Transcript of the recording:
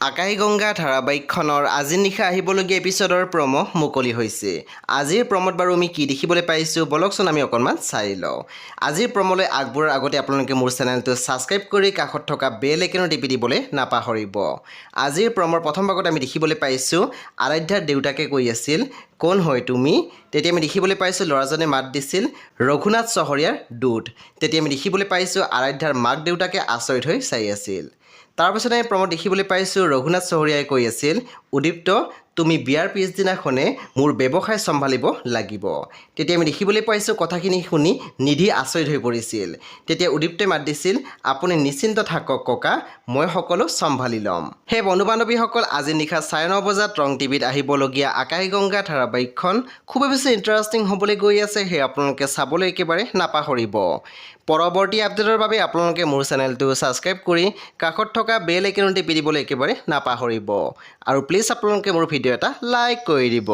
আকাশীগংগা ধাৰাবাহিকখনৰ আজি নিশা আহিবলগীয়া এপিছডৰ প্ৰম' মুকলি হৈছে। আজিৰ প্ৰম'ত বাৰু আমি কি দেখিবলৈ পাইছোঁ বলকচোন আমি অকণমান চাই লওঁ। আজিৰ প্ৰম'লৈ আগবঢ়াৰ আগতে আপোনালোকে মোৰ চেনেলটো ছাবস্ক্ৰাইব কৰি কাষত থকা বেল আইকনত টিপি দিবলৈ নাপাহৰিব। আজিৰ প্ৰম'ৰ প্ৰথম ভাগত আমি দেখিবলৈ পাইছোঁ আৰাধ্যাৰ দেউতাকে কৈ আছিল কোন হয় তুমি? তেতিয়া আমি দেখিবলৈ পাইছোঁ ল'ৰাজনে মাত দিছিল ৰঘুনাথ চহৰীয়াৰ দুধ। তেতিয়া আমি দেখিবলৈ পাইছোঁ আৰাধ্যাৰ মাক দেউতাকে আচৰিত হৈ চাই আছিল। তাৰপিছতে আমি প্ৰম'ত দেখিবলৈ পাইছোঁ ৰঘুনাথ চহৰীয়াই কৈ আছিল উদীপ্ত তুমি বিয়াৰ পিছদিনাখনে মোৰ ব্যৱসায় চম্ভালিব লাগিব। তেতিয়া আমি দেখিবলৈ পাইছোঁ কথাখিনি শুনি নিধি আচৰিত হৈ পৰিছিল। তেতিয়া উদীপ্তই মাত দিছিল আপুনি নিশ্চিন্ত থাকক ককা, মই সকলো চম্ভালি ল'ম। সেই বন্ধু বান্ধৱীসকল আজি নিশা 9:30 বজাত ৰং টিভিত আহিবলগীয়া আকাশীগংগা ধাৰাবাহিকখন খুবেই বেছি ইণ্টাৰেষ্টিং হ'বলৈ গৈ আছে। সেই আপোনালোকে চাবলৈ একেবাৰে নাপাহৰিব। পৰৱৰ্তী আপডেটৰ বাবে আপোনালোকে মোৰ চেনেলটো ছাবস্ক্ৰাইব কৰি কাষত থকা বেল আইকনত টিপি দিবলৈ একেবাৰে নাপাহৰিব। আৰু প্লিজ আপোনালোকে মোৰ ভিডিঅ' এটা লাইক কৰি দিব।